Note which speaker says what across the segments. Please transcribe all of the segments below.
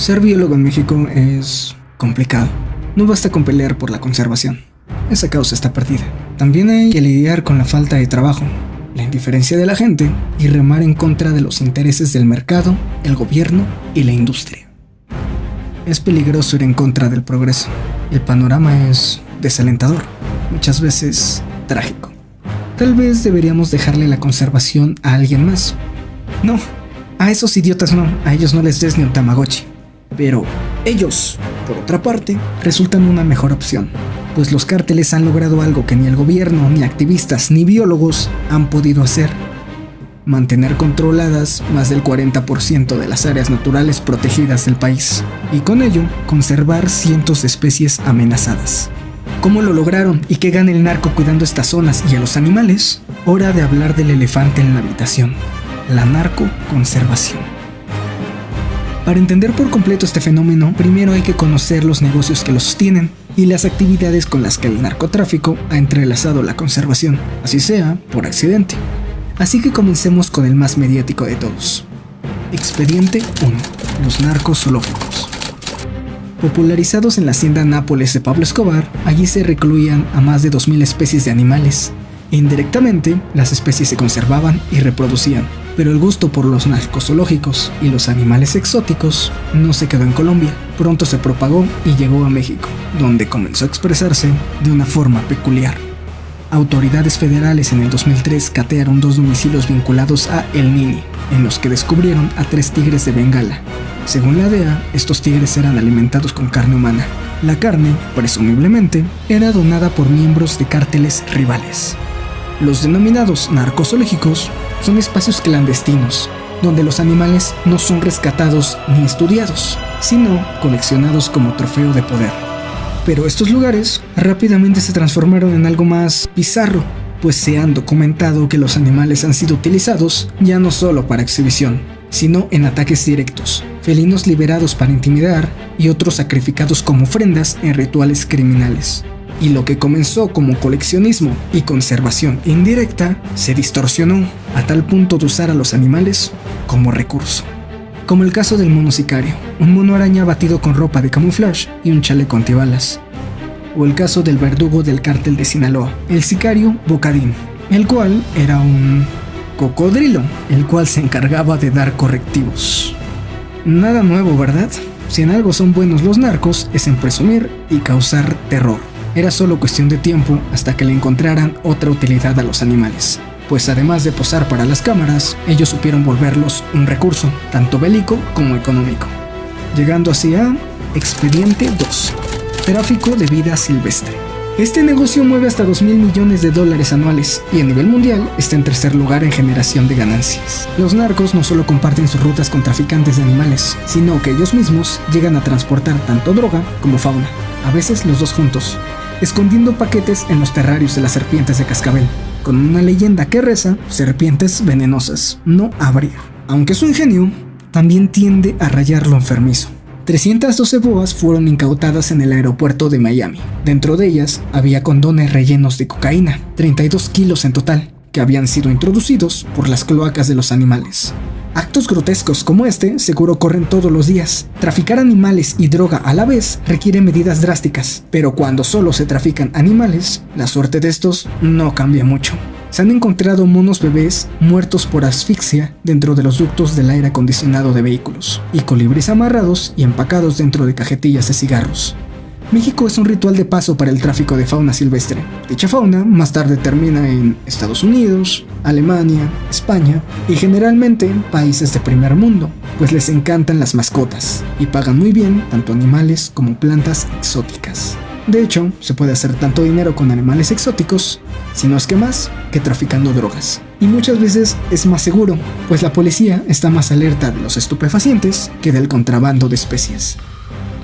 Speaker 1: Ser biólogo en México es complicado. No basta con pelear por la conservación. Esa causa está perdida. También hay que lidiar con la falta de trabajo, la indiferencia de la gente y remar en contra de los intereses del mercado, el gobierno y la industria. Es peligroso ir en contra del progreso. El panorama es desalentador, muchas veces trágico. Tal vez deberíamos dejarle la conservación a alguien más. No, a esos idiotas no, a ellos no les des ni un Tamagotchi. Pero ellos, por otra parte, resultan una mejor opción, pues los cárteles han logrado algo que ni el gobierno, ni activistas, ni biólogos han podido hacer: mantener controladas más del 40% de las áreas naturales protegidas del país, y con ello conservar cientos de especies amenazadas. ¿Cómo lo lograron y qué gana el narco cuidando estas zonas y a los animales? Hora de hablar del elefante en la habitación: la narcoconservación. Para entender por completo este fenómeno, primero hay que conocer los negocios que lo sostienen y las actividades con las que el narcotráfico ha entrelazado la conservación, así sea por accidente. Así que comencemos con el más mediático de todos. Expediente 1. Los narcos zoológicos. Popularizados en la hacienda Nápoles de Pablo Escobar, allí se recluían a más de 2000 especies de animales. Indirectamente, las especies se conservaban y reproducían, pero el gusto por los narcos zoológicos y los animales exóticos no se quedó en Colombia. Pronto se propagó y llegó a México, donde comenzó a expresarse de una forma peculiar. Autoridades federales en el 2003 catearon 2 domicilios vinculados a El Nini, en los que descubrieron a 3 tigres de Bengala. Según la DEA, estos tigres eran alimentados con carne humana. La carne, presumiblemente, era donada por miembros de cárteles rivales. Los denominados narcos zoológicos son espacios clandestinos, donde los animales no son rescatados ni estudiados, sino coleccionados como trofeo de poder. Pero estos lugares rápidamente se transformaron en algo más bizarro, pues se han documentado que los animales han sido utilizados ya no solo para exhibición, sino en ataques directos, felinos liberados para intimidar y otros sacrificados como ofrendas en rituales criminales. Y lo que comenzó como coleccionismo y conservación indirecta se distorsionó a tal punto de usar a los animales como recurso. Como el caso del mono sicario, un mono araña batido con ropa de camuflaje y un chaleco antibalas. O el caso del verdugo del cártel de Sinaloa, el sicario Bocadín, el cual era un cocodrilo, el cual se encargaba de dar correctivos. Nada nuevo, ¿verdad? Si en algo son buenos los narcos, es en presumir y causar terror. Era solo cuestión de tiempo hasta que le encontraran otra utilidad a los animales, pues además de posar para las cámaras, ellos supieron volverlos un recurso, tanto bélico como económico. Llegando así a Expediente 2. Tráfico de vida silvestre. Este negocio mueve hasta $2,000 millones anuales y a nivel mundial está en tercer lugar en generación de ganancias. Los narcos no solo comparten sus rutas con traficantes de animales, sino que ellos mismos llegan a transportar tanto droga como fauna, a veces los dos juntos, escondiendo paquetes en los terrarios de las serpientes de cascabel, con una leyenda que reza: serpientes venenosas, no abrir. Aunque su ingenio también tiende a rayar lo enfermizo. 312 boas fueron incautadas en el aeropuerto de Miami. Dentro de ellas había condones rellenos de cocaína, 32 kilos en total, que habían sido introducidos por las cloacas de los animales. Actos grotescos como este seguro ocurren todos los días. Traficar animales y droga a la vez requiere medidas drásticas, pero cuando solo se trafican animales, la suerte de estos no cambia mucho. Se han encontrado monos bebés muertos por asfixia dentro de los ductos del aire acondicionado de vehículos, y colibríes amarrados y empacados dentro de cajetillas de cigarros. México es un ritual de paso para el tráfico de fauna silvestre. Dicha fauna más tarde termina en Estados Unidos, Alemania, España y generalmente en países de primer mundo, pues les encantan las mascotas y pagan muy bien tanto animales como plantas exóticas. De hecho, se puede hacer tanto dinero con animales exóticos, si no es que más, que traficando drogas. Y muchas veces es más seguro, pues la policía está más alerta de los estupefacientes que del contrabando de especies.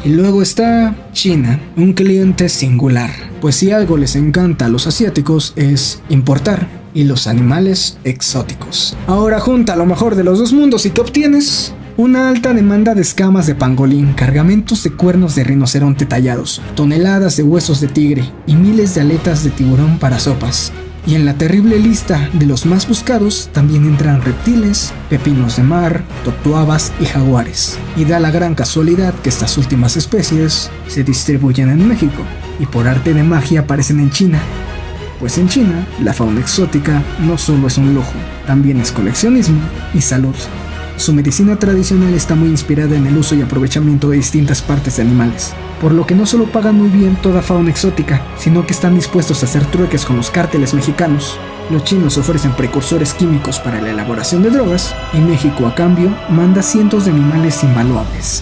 Speaker 1: Y luego está China, un cliente singular, pues si algo les encanta a los asiáticos es importar, y los animales exóticos. Ahora junta lo mejor de los dos mundos y ¿qué obtienes? Una alta demanda de escamas de pangolín, cargamentos de cuernos de rinoceronte tallados, toneladas de huesos de tigre y miles de aletas de tiburón para sopas. Y en la terrible lista de los más buscados también entran reptiles, pepinos de mar, totuabas y jaguares. Y da la gran casualidad que estas últimas especies se distribuyen en México y por arte de magia aparecen en China. Pues en China, la fauna exótica no solo es un lujo, también es coleccionismo y salud. Su medicina tradicional está muy inspirada en el uso y aprovechamiento de distintas partes de animales, por lo que no solo pagan muy bien toda fauna exótica, sino que están dispuestos a hacer trueques con los cárteles mexicanos. Los chinos ofrecen precursores químicos para la elaboración de drogas, y México a cambio manda cientos de animales invaluables.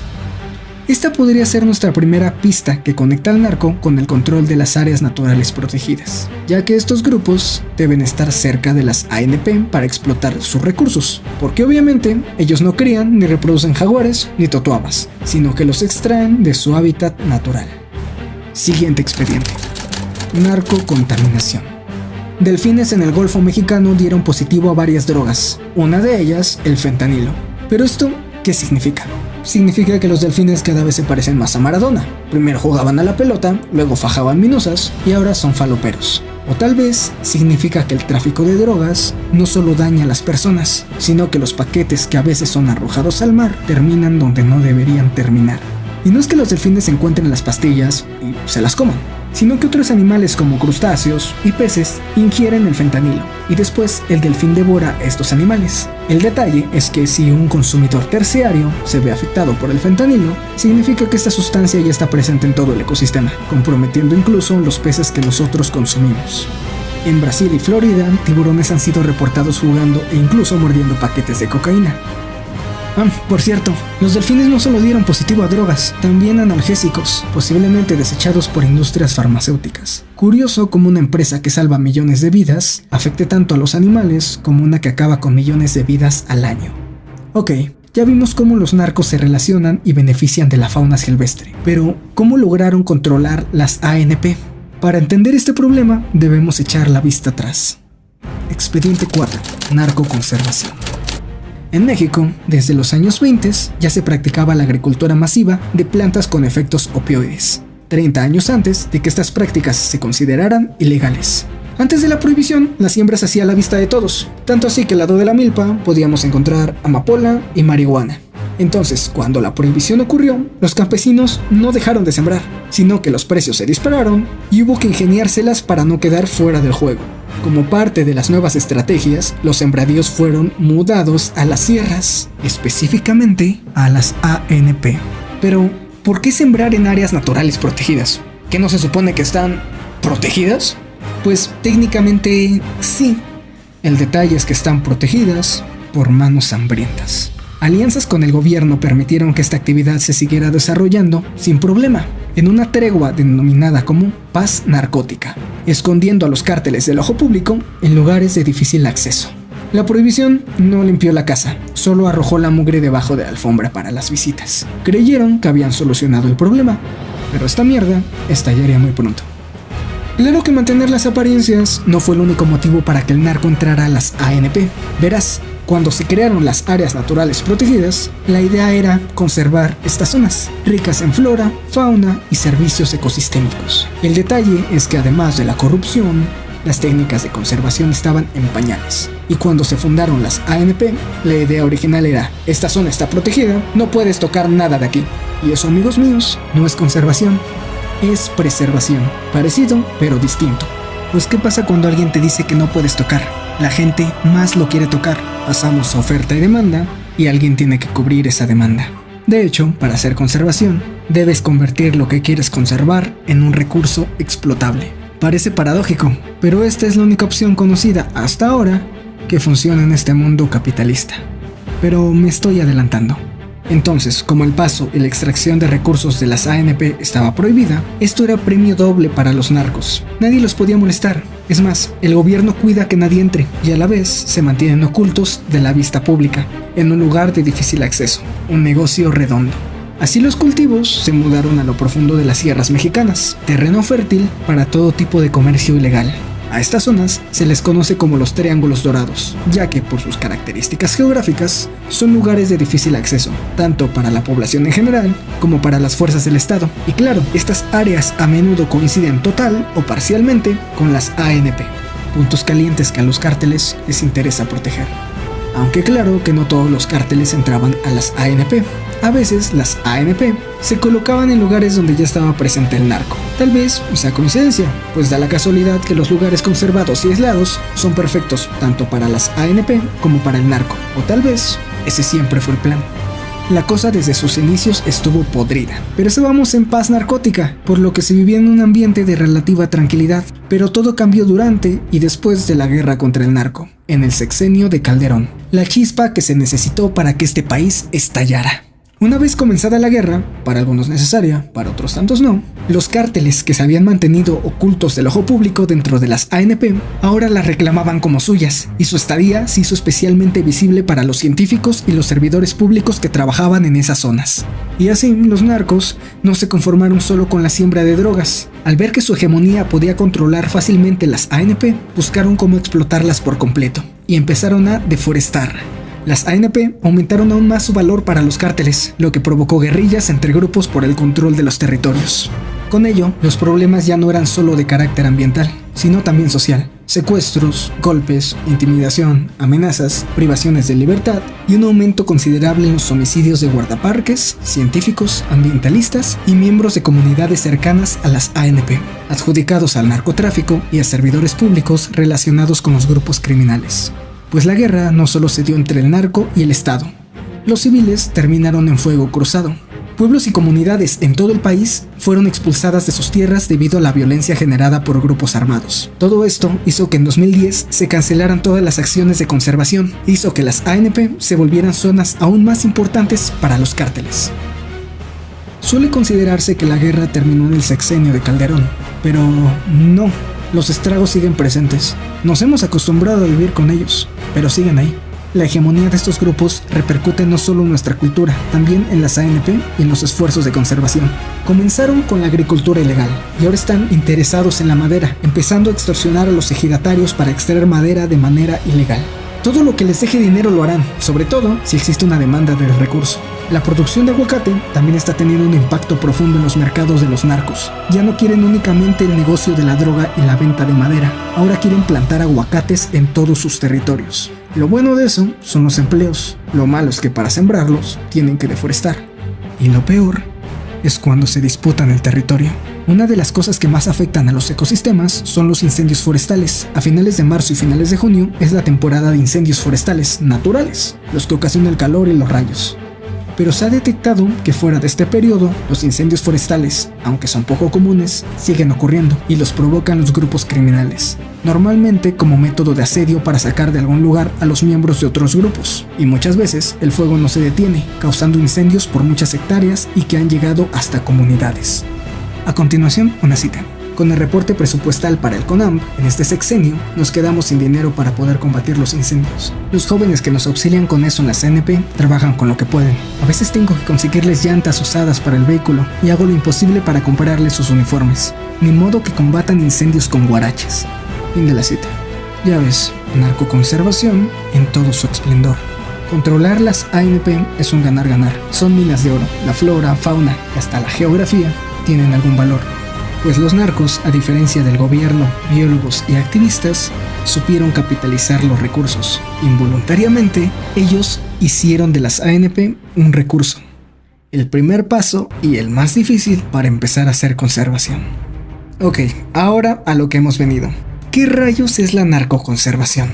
Speaker 1: Esta podría ser nuestra primera pista que conecta al narco con el control de las áreas naturales protegidas, ya que estos grupos deben estar cerca de las ANP para explotar sus recursos, porque obviamente ellos no crían ni reproducen jaguares ni totuabas, sino que los extraen de su hábitat natural. Siguiente expediente: narcocontaminación. Delfines en el Golfo Mexicano dieron positivo a varias drogas, una de ellas el fentanilo. Pero esto, ¿qué significa? Significa que los delfines cada vez se parecen más a Maradona. Primero jugaban a la pelota, luego fajaban minusas y ahora son faloperos. O tal vez significa que el tráfico de drogas no solo daña a las personas, sino que los paquetes que a veces son arrojados al mar terminan donde no deberían terminar. Y no es que los delfines encuentren las pastillas y se las coman, sino que otros animales como crustáceos y peces ingieren el fentanilo y después el delfín devora a estos animales. El detalle es que si un consumidor terciario se ve afectado por el fentanilo, significa que esta sustancia ya está presente en todo el ecosistema, comprometiendo incluso los peces que nosotros consumimos. En Brasil y Florida, tiburones han sido reportados jugando e incluso mordiendo paquetes de cocaína. Por cierto, los delfines no solo dieron positivo a drogas, también analgésicos, posiblemente desechados por industrias farmacéuticas. Curioso cómo una empresa que salva millones de vidas afecte tanto a los animales como una que acaba con millones de vidas al año. Ok, ya vimos cómo los narcos se relacionan y benefician de la fauna silvestre, pero ¿cómo lograron controlar las ANP? Para entender este problema, debemos echar la vista atrás. Expediente 4. Narcoconservación. En México, desde los años 20 ya se practicaba la agricultura masiva de plantas con efectos opioides, 30 años antes de que estas prácticas se consideraran ilegales. Antes de la prohibición, la siembra se hacía a la vista de todos, tanto así que al lado de la milpa podíamos encontrar amapola y marihuana. Entonces, cuando la prohibición ocurrió, los campesinos no dejaron de sembrar, sino que los precios se dispararon y hubo que ingeniárselas para no quedar fuera del juego. Como parte de las nuevas estrategias, los sembradíos fueron mudados a las sierras, específicamente a las ANP. Pero, ¿por qué sembrar en áreas naturales protegidas? ¿Qué no se supone que están protegidas? Pues técnicamente sí. El detalle es que están protegidas por manos hambrientas. Alianzas con el gobierno permitieron que esta actividad se siguiera desarrollando sin problema, en una tregua denominada como paz narcótica, escondiendo a los cárteles del ojo público en lugares de difícil acceso. La prohibición no limpió la casa, solo arrojó la mugre debajo de la alfombra para las visitas. Creyeron que habían solucionado el problema, pero esta mierda estallaría muy pronto. Claro que mantener las apariencias no fue el único motivo para que el narco entrara a las ANP. Verás, cuando se crearon las áreas naturales protegidas, la idea era conservar estas zonas, ricas en flora, fauna y servicios ecosistémicos. El detalle es que además de la corrupción, las técnicas de conservación estaban en pañales. Y cuando se fundaron las ANP, la idea original era: esta zona está protegida, no puedes tocar nada de aquí. Y eso, amigos míos, no es conservación, es preservación. Parecido, pero distinto. Pues ¿qué pasa cuando alguien te dice que no puedes tocar? La gente más lo quiere tocar. Pasamos a oferta y demanda y alguien tiene que cubrir esa demanda. De hecho, para hacer conservación, debes convertir lo que quieres conservar en un recurso explotable. Parece paradójico, pero esta es la única opción conocida hasta ahora que funciona en este mundo capitalista. Pero me estoy adelantando. Entonces, como el paso y la extracción de recursos de las ANP estaba prohibida, esto era premio doble para los narcos. Nadie los podía molestar. Es más, el gobierno cuida que nadie entre y a la vez se mantienen ocultos de la vista pública, en un lugar de difícil acceso, un negocio redondo. Así los cultivos se mudaron a lo profundo de las sierras mexicanas, terreno fértil para todo tipo de comercio ilegal. A estas zonas se les conoce como los Triángulos Dorados, ya que por sus características geográficas son lugares de difícil acceso, tanto para la población en general como para las fuerzas del Estado. Y claro, estas áreas a menudo coinciden total o parcialmente con las ANP. puntos calientes que a los cárteles les interesa proteger. Aunque claro que no todos los cárteles entraban a las ANP. A veces las ANP se colocaban en lugares donde ya estaba presente el narco. Tal vez sea coincidencia, pues da la casualidad que los lugares conservados y aislados son perfectos tanto para las ANP como para el narco. O tal vez ese siempre fue el plan. La cosa desde sus inicios estuvo podrida, pero estábamos en paz narcótica, por lo que se vivía en un ambiente de relativa tranquilidad. Pero todo cambió durante y después de la guerra contra el narco, en el sexenio de Calderón, la chispa que se necesitó para que este país estallara. Una vez comenzada la guerra, para algunos necesaria, para otros tantos no, los cárteles que se habían mantenido ocultos del ojo público dentro de las ANP, ahora las reclamaban como suyas, y su estadía se hizo especialmente visible para los científicos y los servidores públicos que trabajaban en esas zonas. Y así, los narcos no se conformaron solo con la siembra de drogas. Al ver que su hegemonía podía controlar fácilmente las ANP, buscaron cómo explotarlas por completo, y empezaron a deforestar. Las ANP aumentaron aún más su valor para los cárteles, lo que provocó guerrillas entre grupos por el control de los territorios. Con ello, los problemas ya no eran solo de carácter ambiental, sino también social. Secuestros, golpes, intimidación, amenazas, privaciones de libertad y un aumento considerable en los homicidios de guardaparques, científicos, ambientalistas y miembros de comunidades cercanas a las ANP, adjudicados al narcotráfico y a servidores públicos relacionados con los grupos criminales. Pues la guerra no solo se dio entre el narco y el Estado. Los civiles terminaron en fuego cruzado. Pueblos y comunidades en todo el país fueron expulsadas de sus tierras debido a la violencia generada por grupos armados. Todo esto hizo que en 2010 se cancelaran todas las acciones de conservación e hizo que las ANP se volvieran zonas aún más importantes para los cárteles. Suele considerarse que la guerra terminó en el sexenio de Calderón, pero no. Los estragos siguen presentes. Nos hemos acostumbrado a vivir con ellos, pero siguen ahí. La hegemonía de estos grupos repercute no solo en nuestra cultura, también en las ANP y en los esfuerzos de conservación. Comenzaron con la agricultura ilegal y ahora están interesados en la madera, empezando a extorsionar a los ejidatarios para extraer madera de manera ilegal. Todo lo que les deje dinero lo harán, sobre todo si existe una demanda del recurso. La producción de aguacate también está teniendo un impacto profundo en los mercados de los narcos. Ya no quieren únicamente el negocio de la droga y la venta de madera, ahora quieren plantar aguacates en todos sus territorios. Lo bueno de eso son los empleos, lo malo es que para sembrarlos tienen que deforestar. Y lo peor es cuando se disputan el territorio. Una de las cosas que más afectan a los ecosistemas son los incendios forestales. A finales de marzo y finales de junio es la temporada de incendios forestales naturales, los que ocasionan el calor y los rayos. Pero se ha detectado que fuera de este periodo, los incendios forestales, aunque son poco comunes, siguen ocurriendo y los provocan los grupos criminales, normalmente como método de asedio para sacar de algún lugar a los miembros de otros grupos. Y muchas veces el fuego no se detiene, causando incendios por muchas hectáreas y que han llegado hasta comunidades. A continuación, una cita. Con el reporte presupuestal para el CONAMP, en este sexenio, nos quedamos sin dinero para poder combatir los incendios. Los jóvenes que nos auxilian con eso en la CNP trabajan con lo que pueden. A veces tengo que conseguirles llantas usadas para el vehículo y hago lo imposible para comprarles sus uniformes. Ni modo que combatan incendios con guaraches. Fin de la cita. Ya ves, narcoconservación en todo su esplendor. Controlar las ANP es un ganar-ganar. Son minas de oro. La flora, fauna y hasta la geografía tienen algún valor. Pues los narcos, a diferencia del gobierno, biólogos y activistas, supieron capitalizar los recursos. Involuntariamente, ellos hicieron de las ANP un recurso. El primer paso y el más difícil para empezar a hacer conservación. Ok, ahora a lo que hemos venido. ¿Qué rayos es la narcoconservación?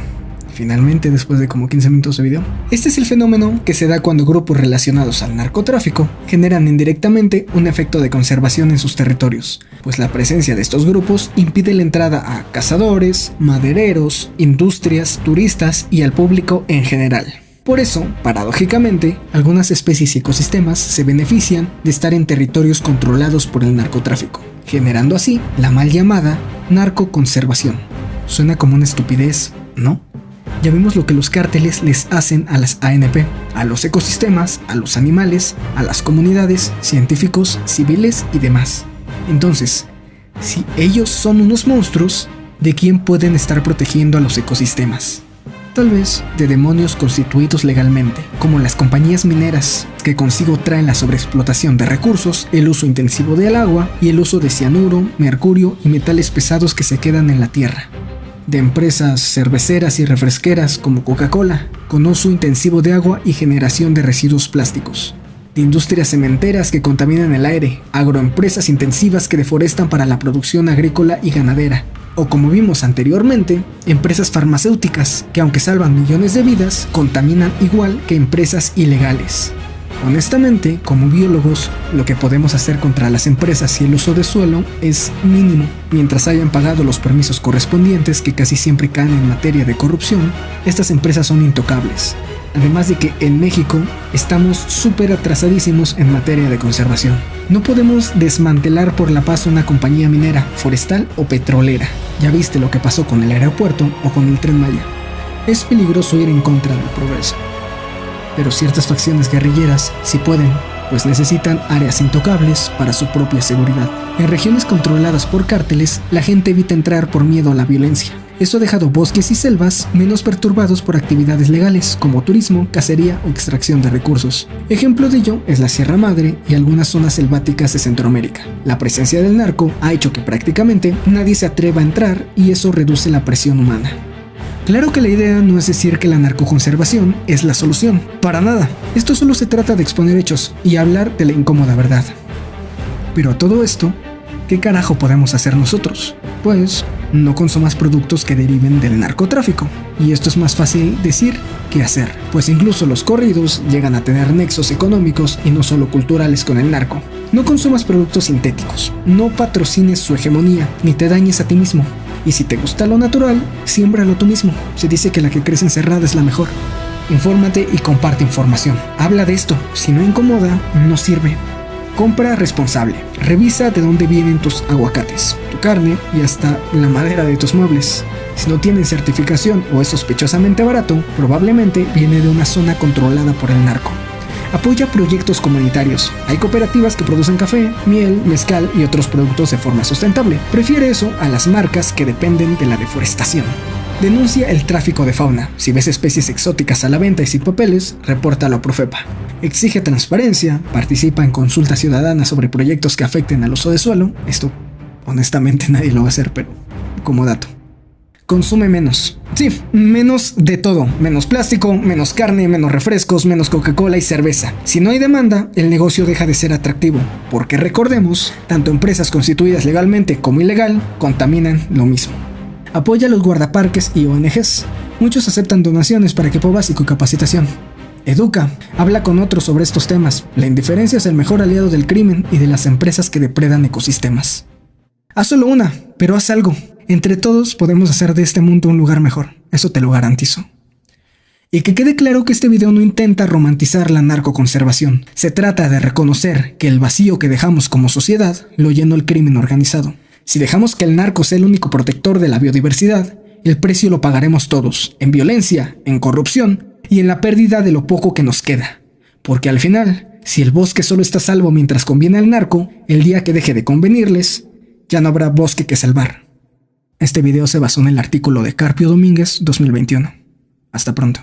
Speaker 1: Finalmente, después de como 15 minutos de video. Este es el fenómeno que se da cuando grupos relacionados al narcotráfico generan indirectamente un efecto de conservación en sus territorios, pues la presencia de estos grupos impide la entrada a cazadores, madereros, industrias, turistas y al público en general. Por eso, paradójicamente, algunas especies y ecosistemas se benefician de estar en territorios controlados por el narcotráfico, generando así la mal llamada narcoconservación. Suena como una estupidez, ¿no? Ya vimos lo que los cárteles les hacen a las ANP, a los ecosistemas, a los animales, a las comunidades, científicos, civiles y demás. Entonces, si ellos son unos monstruos, ¿de quién pueden estar protegiendo a los ecosistemas? Tal vez de demonios constituidos legalmente, como las compañías mineras, que consigo traen la sobreexplotación de recursos, el uso intensivo del agua y el uso de cianuro, mercurio y metales pesados que se quedan en la tierra. de empresas cerveceras y refresqueras como Coca-Cola, con uso intensivo de agua y generación de residuos plásticos, de industrias cementeras que contaminan el aire, agroempresas intensivas que deforestan para la producción agrícola y ganadera, o como vimos anteriormente, empresas farmacéuticas que aunque salvan millones de vidas, contaminan igual que empresas ilegales. Honestamente, como biólogos, lo que podemos hacer contra las empresas y el uso de suelo es mínimo. Mientras hayan pagado los permisos correspondientes, que casi siempre caen en materia de corrupción, estas empresas son intocables. Además de que en México estamos súper atrasadísimos en materia de conservación. No podemos desmantelar por la paz una compañía minera, forestal o petrolera. Ya viste lo que pasó con el aeropuerto o con el Tren Maya. Es peligroso ir en contra del progreso. Pero ciertas facciones guerrilleras sí pueden, pues necesitan áreas intocables para su propia seguridad. En regiones controladas por cárteles, la gente evita entrar por miedo a la violencia. Esto ha dejado bosques y selvas menos perturbados por actividades legales como turismo, cacería o extracción de recursos. Ejemplo de ello es la Sierra Madre y algunas zonas selváticas de Centroamérica. La presencia del narco ha hecho que prácticamente nadie se atreva a entrar y eso reduce la presión humana. Claro que la idea no es decir que la narcoconservación es la solución, para nada. Esto solo se trata de exponer hechos y hablar de la incómoda verdad. Pero a todo esto, ¿qué carajo podemos hacer nosotros? Pues no consumas productos que deriven del narcotráfico. Y esto es más fácil decir que hacer, pues incluso los corridos llegan a tener nexos económicos y no solo culturales con el narco. No consumas productos sintéticos, no patrocines su hegemonía, ni te dañes a ti mismo. Y si te gusta lo natural, siémbralo tú mismo. Se dice que la que crece encerrada es la mejor. Infórmate y comparte información. Habla de esto. Si no incomoda, no sirve. Compra responsable. Revisa de dónde vienen tus aguacates, tu carne y hasta la madera de tus muebles. Si no tienen certificación o es sospechosamente barato, probablemente viene de una zona controlada por el narco. Apoya proyectos comunitarios. Hay cooperativas que producen café, miel, mezcal y otros productos de forma sustentable. Prefiere eso a las marcas que dependen de la deforestación. Denuncia el tráfico de fauna. Si ves especies exóticas a la venta y sin papeles, repórtalo a Profepa. Exige transparencia, participa en consultas ciudadanas sobre proyectos que afecten al uso de suelo. Esto, honestamente, nadie lo va a hacer, pero como dato. Consume menos. Sí, menos de todo. Menos plástico, menos carne, menos refrescos, menos Coca-Cola y cerveza. Si no hay demanda, el negocio deja de ser atractivo. Porque recordemos, tanto empresas constituidas legalmente como ilegal contaminan lo mismo. Apoya a los guardaparques y ONGs. Muchos aceptan donaciones para equipo básico y capacitación. Educa. Habla con otros sobre estos temas. La indiferencia es el mejor aliado del crimen y de las empresas que depredan ecosistemas. Haz solo una, pero haz algo. Entre todos podemos hacer de este mundo un lugar mejor, eso te lo garantizo. Y que quede claro que este video no intenta romantizar la narcoconservación. Se trata de reconocer que el vacío que dejamos como sociedad lo llenó el crimen organizado. Si dejamos que el narco sea el único protector de la biodiversidad, el precio lo pagaremos todos, en violencia, en corrupción y en la pérdida de lo poco que nos queda. Porque al final, si el bosque solo está a salvo mientras conviene al narco, el día que deje de convenirles, ya no habrá bosque que salvar. Este video se basó en el artículo de Carpio Domínguez 2021. Hasta pronto.